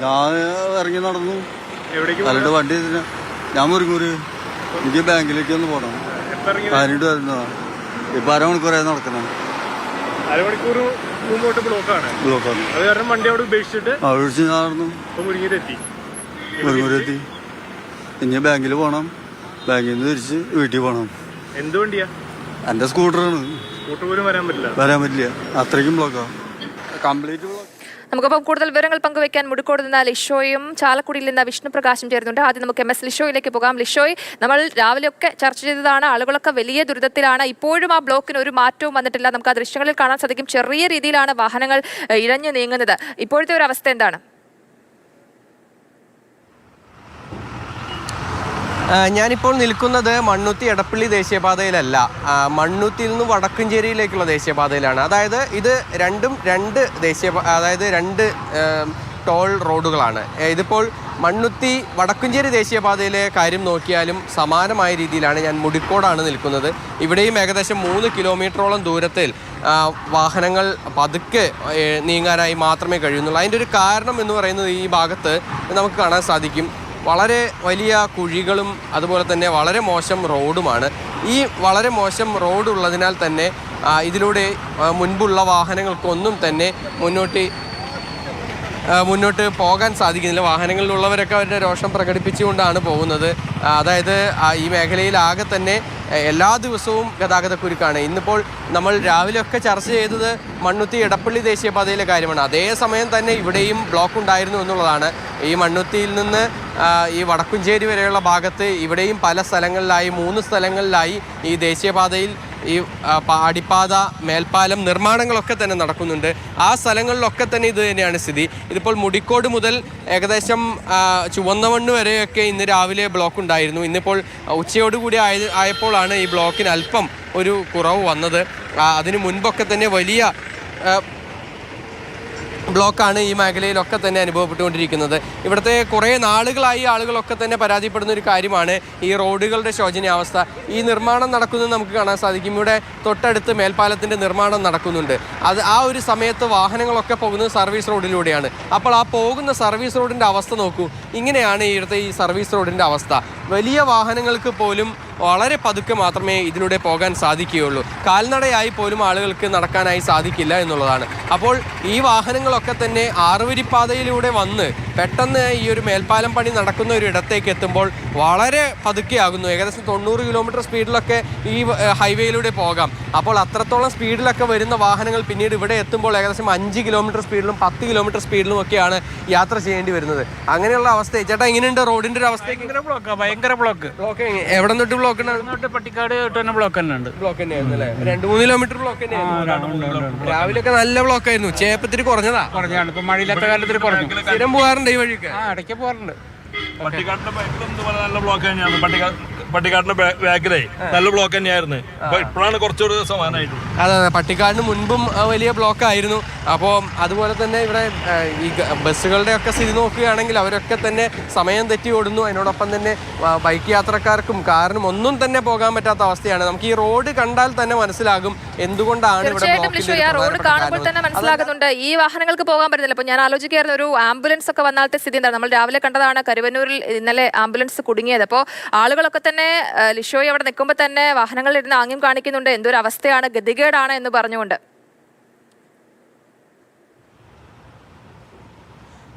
ഞാൻ ഇറങ്ങി നടന്നു. അല്ലാണ്ട് വണ്ടി ഞാൻ മുരുങ്ങൂര്. എനിക്ക് ബാങ്കിലേക്ക് ഒന്ന് പോകണം. അതിനിട്ട് വരുന്നതാ. ഇപ്പൊ അരമണിക്കൂറായി നടക്കണം. അരമണിക്കൂർ മുമ്പോട്ട് ബ്ലോക്കാണ്. അത് കാരണം വണ്ടി അവിടെ ഉപേക്ഷിച്ചിട്ട് ഞാൻ നടന്നു മുരുങ്ങൂരെത്തി. ഇനി ബാങ്കിൽ പോകണം. ബാങ്കിൽ നിന്ന് തിരിച്ച് വീട്ടിൽ പോകണം. എന്ത് വണ്ടിയാ? എന്റെ സ്കൂട്ടറാണ്. സ്കൂട്ടർ പോലും വരാൻ പറ്റില്ല. അത്രയ്ക്കും ബ്ലോക്കാ. Complete block. നമുക്കപ്പം കൂടുതൽ വിവരങ്ങൾ പങ്കുവയ്ക്കാൻ മുടിക്കോട് നിന്ന് ലിഷോയും ചാലക്കുടിയിൽ നിന്ന് വിഷ്ണുപ്രകാശും ചേരുന്നുണ്ട്. ആദ്യം നമുക്ക് MS ലിഷോയിലേക്ക് പോകാം. ലിഷോയ്, നമ്മൾ രാവിലെയൊക്കെ ചർച്ച ചെയ്തതാണ്, ആളുകളൊക്കെ വലിയ ദുരിതത്തിലാണ്. ഇപ്പോഴും ആ ബ്ലോക്കിന് ഒരു മാറ്റവും വന്നിട്ടില്ല. നമുക്ക് ആ ദൃശ്യങ്ങളിൽ കാണാൻ സാധിക്കും. ചെറിയ രീതിയിലാണ് വാഹനങ്ങൾ ഇഴഞ്ഞു നീങ്ങുന്നത്. ഇപ്പോഴത്തെ ഒരു അവസ്ഥ എന്താണ്? ഞാനിപ്പോൾ നിൽക്കുന്നത് മണ്ണുത്തി എടപ്പള്ളി ദേശീയപാതയിലല്ല, മണ്ണുത്തിയിൽ നിന്ന് വടക്കഞ്ചേരിയിലേക്കുള്ള ദേശീയപാതയിലാണ്. അതായത് ഇത് രണ്ട് ടോൾ റോഡുകളാണ്. ഇതിപ്പോൾ മണ്ണുത്തി വടക്കഞ്ചേരി ദേശീയപാതയിലെ കാര്യം നോക്കിയാലും സമാനമായ രീതിയിലാണ്. ഞാൻ മുടിക്കോടാണ് നിൽക്കുന്നത്. ഇവിടെയും ഏകദേശം 3 കിലോമീറ്ററോളം ദൂരത്തിൽ വാഹനങ്ങൾ പതുക്കെ നീങ്ങാനായി മാത്രമേ കഴിയുന്നുള്ളൂ. അതിൻ്റെ ഒരു കാരണം എന്ന് പറയുന്നത് ഈ ഭാഗത്ത് നമുക്ക് കാണാൻ സാധിക്കും, വളരെ വലിയ കുഴികളും അതുപോലെ തന്നെ വളരെ മോശം റോഡുമാണ്. ഈ വളരെ മോശം റോഡ് ഉള്ളതിനാൽ തന്നെ ഇതിലൂടെ മുൻപുള്ള വാഹനങ്ങൾക്കൊന്നും തന്നെ മുന്നോട്ട് പോകാൻ സാധിക്കുന്നില്ല. വാഹനങ്ങളിലുള്ളവരൊക്കെ അവരുടെ രോഷം പ്രകടിപ്പിച്ചുകൊണ്ടാണ് പോകുന്നത്. അതായത് ഈ മേഖലയിൽ ആകെ തന്നെ എല്ലാ ദിവസവും ഗതാഗതക്കുരുക്കാണ്. ഇന്നിപ്പോൾ നമ്മൾ രാവിലെയൊക്കെ ചർച്ച ചെയ്തത് മണ്ണുത്തി എടപ്പള്ളി ദേശീയപാതയിലെ കാര്യമാണ്. അതേസമയം തന്നെ ഇവിടെയും ബ്ലോക്ക് ഉണ്ടായിരുന്നു എന്നുള്ളതാണ്. ഈ മണ്ണുത്തിയിൽ നിന്ന് ഈ വടക്കുംചേരി വരെയുള്ള ഭാഗത്ത് ഇവിടെയും പല സ്ഥലങ്ങളിലായി 3 സ്ഥലങ്ങളിലായി ഈ ദേശീയപാതയിൽ ഈ അടിപ്പാത, മേൽപ്പാലം നിർമ്മാണങ്ങളൊക്കെ തന്നെ നടക്കുന്നുണ്ട്. ആ സ്ഥലങ്ങളിലൊക്കെ തന്നെ ഇത് തന്നെയാണ് സ്ഥിതി. ഇതിപ്പോൾ മുടിക്കോട് മുതൽ ഏകദേശം ചുവന്നമണ്ണ് വരെയൊക്കെ ഇന്ന് രാവിലെ ബ്ലോക്ക് ഉണ്ടായിരുന്നു. ഇന്നിപ്പോൾ ഉച്ചയോടുകൂടി ആയപ്പോഴാണ് ഈ ബ്ലോക്കിന് അല്പം ഒരു കുറവ് വന്നത്. അതിനു മുൻപൊക്കെ തന്നെ വലിയ ബ്ലോക്കാണ് ഈ മേഖലയിലൊക്കെ തന്നെ അനുഭവപ്പെട്ടുകൊണ്ടിരിക്കുന്നത്. ഇവിടുത്തെ കുറേ നാളുകളായി ആളുകളൊക്കെ തന്നെ പരാതിപ്പെടുന്ന ഒരു കാര്യമാണ് ഈ റോഡുകളുടെ ശോചനീയാവസ്ഥ. ഈ നിർമ്മാണം നടക്കുന്നത് നമുക്ക് കാണാൻ സാധിക്കും. ഇവിടെ തൊട്ടടുത്ത് മേൽപ്പാലത്തിൻ്റെ നിർമ്മാണം നടക്കുന്നുണ്ട്. ആ ഒരു സമയത്ത് വാഹനങ്ങളൊക്കെ പോകുന്നത് സർവീസ് റോഡിലൂടെയാണ്. അപ്പോൾ ആ പോകുന്ന സർവീസ് റോഡിൻ്റെ അവസ്ഥ നോക്കൂ. ഇങ്ങനെയാണ് ഇവിടുത്തെ ഈ സർവീസ് റോഡിൻ്റെ അവസ്ഥ. വലിയ വാഹനങ്ങൾക്ക് പോലും വളരെ പതുക്കെ മാത്രമേ ഇതിലൂടെ പോകാൻ സാധിക്കുകയുള്ളൂ. കാൽനടയായി പോലും ആളുകൾക്ക് നടക്കാനായി സാധിക്കില്ല എന്നുള്ളതാണ്. അപ്പോൾ ഈ വാഹനങ്ങളൊക്കെ തന്നെ ആറുവരിപ്പാതയിലൂടെ വന്ന് പെട്ടെന്ന് ഈ ഒരു മേൽപ്പാലം പണി നടക്കുന്ന ഒരു ഇടത്തേക്ക് എത്തുമ്പോൾ വളരെ പതുക്കെയാകുന്നു. ഏകദേശം 90 കിലോമീറ്റർ സ്പീഡിലൊക്കെ ഈ ഹൈവേയിലൂടെ പോകാം. അപ്പോൾ അത്രത്തോളം സ്പീഡിലൊക്കെ വരുന്ന വാഹനങ്ങൾ പിന്നീട് ഇവിടെ എത്തുമ്പോൾ ഏകദേശം 5 കിലോമീറ്റർ സ്പീഡിലും 10 കിലോമീറ്റർ സ്പീഡിലും ഒക്കെയാണ് യാത്ര ചെയ്യേണ്ടി വരുന്നത്. അങ്ങനെയുള്ള അവസ്ഥ ചേട്ടാ എങ്ങനെയുണ്ട് റോഡിന്റെ ഒരു അവസ്ഥ? ഭയങ്കര ബ്ലോക്ക്. എവിടെ തൊട്ട് ബ്ലോക്ക്? പട്ടിക്കാട് ബ്ലോക്ക് തന്നെ ഉണ്ട്. ബ്ലോക്ക് തന്നെയായിരുന്നു അല്ലേ? 2-3 കിലോമീറ്റർ ബ്ലോക്ക് തന്നെയായിരുന്നു. രാവിലെയൊക്കെ നല്ല ബ്ലോക്ക് ആയിരുന്നു. ചേപ്പത്തിരി കുറഞ്ഞാണ്. ഇപ്പൊ മഴയില്ലാത്ത കാലത്തിൽ കുറഞ്ഞു. സ്ഥിരം പോകാറുണ്ട് ഈ വഴിക്ക്? ഇടയ്ക്ക് പോകാറുണ്ട്. പട്ടിക്കാട്ടിന്റെ ബാക്കിലും നല്ല ബ്ലോക്ക് തന്നെയാണ്. പട്ടിക്കാട്ടിന്റെ ബാക്കിലേ നല്ല ബ്ലോക്ക് തന്നെയായിരുന്നു. ഇപ്പോഴാണ് കുറച്ചുകൂടി സമാനമായിട്ട്. അതെ, പട്ടിക്കാടിന് മുൻപും വലിയ ബ്ലോക്ക് ആയിരുന്നു. അപ്പോൾ അതുപോലെ തന്നെ ഇവിടെ ഈ ബസ്സുകളുടെ ഒക്കെ സ്ഥിതി നോക്കുകയാണെങ്കിൽ അവരൊക്കെ തന്നെ സമയം തെറ്റി ഓടുന്നു. അതിനോടൊപ്പം തന്നെ ബൈക്ക് യാത്രക്കാർക്കും കാറിനും ഒന്നും തന്നെ പോകാൻ പറ്റാത്ത അവസ്ഥയാണ്. നമുക്ക് ഈ റോഡ് കണ്ടാൽ തന്നെ മനസ്സിലാകും എന്തുകൊണ്ടാണ് ഇവിടെ റോഡ് കാണുമ്പോൾ തന്നെ മനസ്സിലാകുന്നുണ്ട് ഈ വാഹനങ്ങൾക്ക് പോകാൻ പറ്റുന്നില്ല. അപ്പോൾ ഞാൻ ആലോചിക്കായിരുന്നു, ഒരു ആംബുലൻസ് ഒക്കെ വന്നാലത്തെ സ്ഥിതി എന്താണ്? നമ്മൾ രാവിലെ കണ്ടതാണ് കരുവന്നൂരിൽ ഇന്നലെ ആംബുലൻസ് കുടുങ്ങിയത്. അപ്പോൾ ആളുകളൊക്കെ തന്നെ ലിഷോയി അവിടെ നിൽക്കുമ്പോൾ തന്നെ വാഹനങ്ങളിൽ ഇരുന്ന് ആംഗ്യം കാണിക്കുന്നുണ്ട്. എന്തൊരു അവസ്ഥയാണ്, ഗതികേടാണ് എന്ന് പറഞ്ഞുകൊണ്ട്.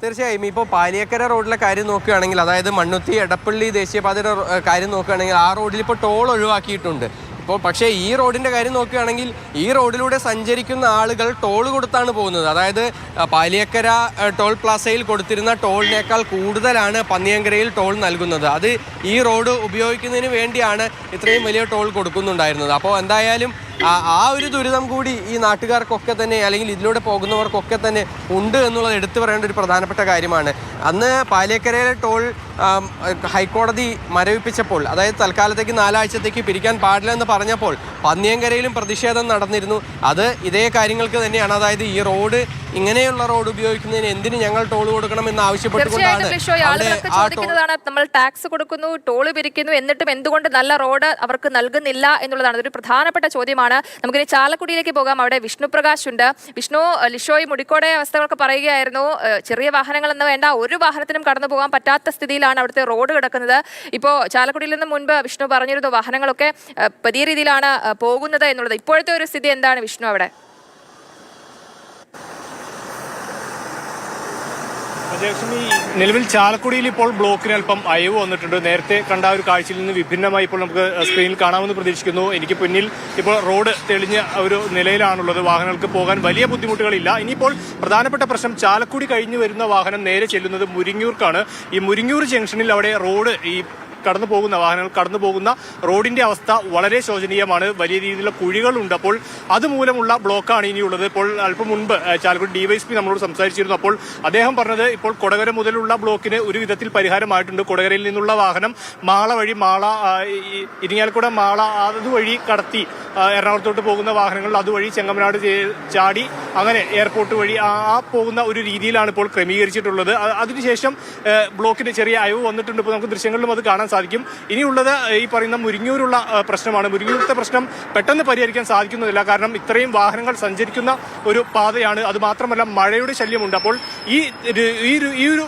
തീർച്ചയായും ഇപ്പോൾ പാലിയക്കര റോഡിലെ കാര്യം നോക്കുകയാണെങ്കിൽ, അതായത് മണ്ണുത്തി എടപ്പള്ളി ദേശീയപാതയുടെ കാര്യം നോക്കുകയാണെങ്കിൽ ആ റോഡിൽ ഇപ്പോൾ ടോൾ ഒഴിവാക്കിയിട്ടുണ്ട്. ഇപ്പോൾ പക്ഷേ ഈ റോഡിൻ്റെ കാര്യം നോക്കുകയാണെങ്കിൽ ഈ റോഡിലൂടെ സഞ്ചരിക്കുന്ന ആളുകൾ ടോൾ കൊടുത്താണ് പോകുന്നത്. അതായത് പാലിയക്കര ടോൾ പ്ലാസയിൽ കൊടുത്തിരുന്ന ടോളിനേക്കാൾ കൂടുതലാണ് പന്നിയങ്കരയിൽ ടോൾ നൽകുന്നത്. അത് ഈ റോഡ് ഉപയോഗിക്കുന്നതിന് വേണ്ടിയാണ് ഇത്രയും വലിയ ടോൾ കൊടുക്കുന്നുണ്ടായിരുന്നത്. അപ്പോൾ എന്തായാലും ആ ഒരു ദുരിതം കൂടി ഈ നാട്ടുകാർക്കൊക്കെ തന്നെ, അല്ലെങ്കിൽ ഇതിലൂടെ പോകുന്നവർക്കൊക്കെ തന്നെ ഉണ്ട് എന്നുള്ളത് എടുത്തു പറയേണ്ട ഒരു പ്രധാനപ്പെട്ട കാര്യമാണ്. അന്ന് പാലിയക്കരയിലെ ടോൾ ഹൈക്കോടതി മരവിപ്പിച്ചപ്പോൾ, അതായത് തൽക്കാലത്തേക്ക് 4 ആഴ്ചത്തേക്ക് പിരിക്കാൻ പാടില്ല എന്ന് പറഞ്ഞപ്പോൾ പന്നിയങ്കരയിലും പ്രതിഷേധം നടന്നിരുന്നു. അത് ഇതേ കാര്യങ്ങൾക്ക് തന്നെയാണ്. അതായത് ഈ റോഡ്, ഇങ്ങനെയുള്ള റോഡ് ഉപയോഗിക്കുന്നതിന് എന്തിന് ഞങ്ങൾ ടോൾ കൊടുക്കണം എന്ന് ആവശ്യപ്പെട്ടുകൊണ്ടാണ് ചോദിക്കുന്നതാണ്. നമ്മൾ ടാക്സ് കൊടുക്കുന്നു, ടോള് പിരിക്കുന്നു, എന്നിട്ടും എന്തുകൊണ്ട് നല്ല റോഡ് അവർക്ക് നൽകുന്നില്ല എന്നുള്ളതാണ്. അതൊരു പ്രധാനപ്പെട്ട ചോദ്യമാണ്. നമുക്കിനി ചാലക്കുടിയിലേക്ക് പോകാം. അവിടെ വിഷ്ണു പ്രകാശ് ഉണ്ട്. വിഷ്ണു, ലിഷോയ് മുടിക്കോടെ അവസ്ഥകളൊക്കെ പറയുകയായിരുന്നു. ചെറിയ വാഹനങ്ങളെന്ന് വേണ്ട, ഒരു വാഹനത്തിനും കടന്നു പോകാൻ പറ്റാത്ത സ്ഥിതിയിലാണ് അവിടുത്തെ റോഡ് കിടക്കുന്നത്. ഇപ്പോൾ ചാലക്കുടിയിൽ നിന്ന് മുൻപ് വിഷ്ണു പറഞ്ഞിരുന്നു വാഹനങ്ങളൊക്കെ വലിയ രീതിയിലാണ് പോകുന്നത് എന്നുള്ളത്. ഇപ്പോഴത്തെ ഒരു സ്ഥിതി എന്താണ് വിഷ്ണു അവിടെ? നിലവിൽ ചാലക്കുടിയിൽ ഇപ്പോൾ ബ്ലോക്കിന് അല്പം അയവ് വന്നിട്ടുണ്ട്. നേരത്തെ കണ്ട ഒരു കാഴ്ചയിൽ നിന്ന് വിഭിന്നമായി ഇപ്പോൾ നമുക്ക് സ്ക്രീനിൽ കാണാമെന്ന് പ്രതീക്ഷിക്കുന്നു. എനിക്ക് പിന്നിൽ ഇപ്പോൾ റോഡ് തെളിഞ്ഞ ഒരു നിലയിലാണുള്ളത്. വാഹനങ്ങൾക്ക് പോകാൻ വലിയ ബുദ്ധിമുട്ടുകളില്ല. ഇനിയിപ്പോൾ പ്രധാനപ്പെട്ട പ്രശ്നം, ചാലക്കുടി കഴിഞ്ഞു വരുന്ന വാഹനം നേരെ ചെല്ലുന്നത് മുരിങ്ങൂർക്കാണ്. ഈ മുരിങ്ങൂർ ജംഗ്ഷനിൽ അവിടെ റോഡ്, ഈ കടന്നു പോകുന്ന വാഹനങ്ങൾ കടന്നു പോകുന്ന റോഡിന്റെ അവസ്ഥ വളരെ ശോചനീയമാണ്. വലിയ രീതിയിലുള്ള കുഴികളുണ്ട്. അപ്പോൾ അതുമൂലമുള്ള ബ്ലോക്കാണ് ഇനിയുള്ളത്. ഇപ്പോൾ അല്പം മുൻപ് ചാലക്കുടി ഡിവൈഎസ്പി നമ്മളോട് സംസാരിച്ചിരുന്നു. അപ്പോൾ അദ്ദേഹം പറഞ്ഞത് ഇപ്പോൾ കൊടകര മുതലുള്ള ബ്ലോക്കിന് ഒരു വിധത്തിൽ പരിഹാരമായിട്ടുണ്ട്. കൊടകരയിൽ നിന്നുള്ള വാഹനം മാള വഴി, ഇരിങ്ങാലക്കുട മാള അതുവഴി കടത്തി എറണാകുളത്തോട്ട് പോകുന്ന വാഹനങ്ങൾ അതുവഴി ചെങ്ങമനാട് ചാടി അങ്ങനെ എയർപോർട്ട് വഴി ആ പോകുന്ന ഒരു രീതിയിലാണ് ഇപ്പോൾ ക്രമീകരിച്ചിട്ടുള്ളത്. അതിനുശേഷം ബ്ലോക്കിന് ചെറിയ അയവ് വന്നിട്ടുണ്ട്. ഇപ്പോൾ നമുക്ക് ദൃശ്യങ്ങളിലും അത് കാണാൻ സാധിക്കും. ഇനിയുള്ളത് ഈ പറയുന്ന മുരിങ്ങൂരുള്ള പ്രശ്നമാണ്. മുരിങ്ങൂരത്തെ പ്രശ്നം പെട്ടെന്ന് പരിഹരിക്കാൻ സാധിക്കുന്നതില്ല. കാരണം ഇത്രയും വാഹനങ്ങൾ സഞ്ചരിക്കുന്ന ഒരു പാതയാണ്. അത് മാത്രമല്ല മഴയുടെ ശല്യമുണ്ട്. അപ്പോൾ ഈ ഒരു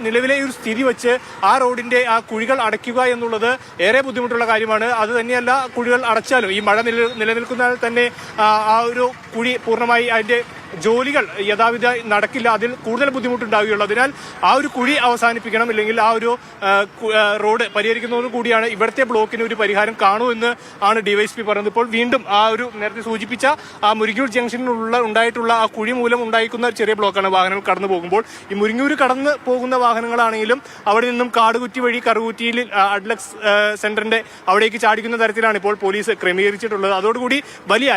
നിലവിലെ ഒരു സ്ഥിതി വെച്ച് ആ റോഡിന്റെ ആ കുഴികൾ അടയ്ക്കുക എന്നുള്ളത് ഏറെ ബുദ്ധിമുട്ടുള്ള കാര്യമാണ്. അത് തന്നെയല്ല, കുഴികൾ അടച്ചാലും ഈ മഴ നിലനിൽക്കുന്നതിൽ തന്നെ ആ ഒരു കുഴി പൂർണ്ണമായി അതിന്റെ ജോലികൾ യഥാവിധ നടക്കില്ല. അതിൽ കൂടുതൽ ബുദ്ധിമുട്ടുണ്ടാവുകയുള്ളൂ. അതിനാൽ ആ ഒരു കുഴി അവസാനിപ്പിക്കണം, ഇല്ലെങ്കിൽ ആ ഒരു റോഡ് പരിഹരിക്കുന്നതോടു കൂടിയാണ് ഇവിടുത്തെ ബ്ലോക്കിന് ഒരു പരിഹാരം കാണൂ എന്ന് ആണ് ഡിവൈഎസ്പി പറയുന്നത്. ഇപ്പോൾ വീണ്ടും ആ ഒരു നേരത്തെ സൂചിപ്പിച്ച ആ മുരിങ്ങൂർ ജംഗ്ഷനിലുള്ള ഉണ്ടായിട്ടുള്ള ആ കുഴി മൂലം ഉണ്ടായിരിക്കുന്ന ചെറിയ ബ്ലോക്കാണ് വാഹനങ്ങൾ കടന്നു പോകുമ്പോൾ. ഈ മുരിങ്ങൂർ കടന്ന് പോകുന്ന വാഹനങ്ങളാണെങ്കിലും അവിടെ നിന്നും കാടുകുറ്റി വഴി കറുകുറ്റിയിൽ അഡ്ലക്സ് സെന്ററിന്റെ അവിടേക്ക് ചാടിക്കുന്ന തരത്തിലാണ് ഇപ്പോൾ പോലീസ് ക്രമീകരിച്ചിട്ടുള്ളത്. അതോടുകൂടി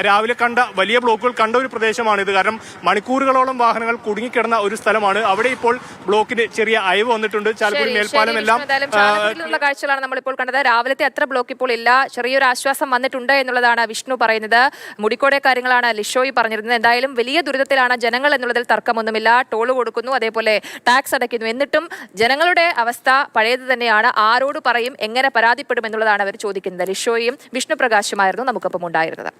രാവിലെ കണ്ട വലിയ ബ്ലോക്കുകൾ കണ്ട ഒരു പ്രദേശമാണിത്. കാരണം മണിക്കൂറുകളോളം വാഹനങ്ങൾ കുടുങ്ങിക്കിടന്ന ഒരു സ്ഥലമാണ്. അവിടെ ഇപ്പോൾ ബ്ലോക്കിന് ചെറിയ അയവ് വന്നിട്ടുണ്ട്. ചാലക്കുടി മേൽപ്പാലം എല്ലാം കാഴ്ചകളാണ് നമ്മളിപ്പോൾ കണ്ടത്. രാവിലത്തെ അത്ര ബ്ലോക്ക് ഇപ്പോൾ ഇല്ല. ചെറിയൊരു ആശ്വാസം വന്നിട്ടുണ്ട് എന്നുള്ളതാണ് വിഷ്ണു പറയുന്നത്. മുടിക്കോടെ കാര്യങ്ങളാണ് ലിഷോയ് പറഞ്ഞിരുന്നത്. എന്തായാലും വലിയ ദുരിതത്തിലാണ് ജനങ്ങൾ എന്നുള്ളതിൽ തർക്കമൊന്നുമില്ല. ടോള് കൊടുക്കുന്നു, അതേപോലെ ടാക്സ് അടയ്ക്കുന്നു. എന്നിട്ടും ജനങ്ങളുടെ അവസ്ഥ പഴയത് തന്നെയാണ്. ആരോട് പറയും, എങ്ങനെ പരാതിപ്പെടും എന്നുള്ളതാണ് അവർ ചോദിക്കുന്നത്. ലിഷോയും വിഷ്ണു പ്രകാശുമായിരുന്നു നമുക്കൊപ്പം ഉണ്ടായിരുന്നത്.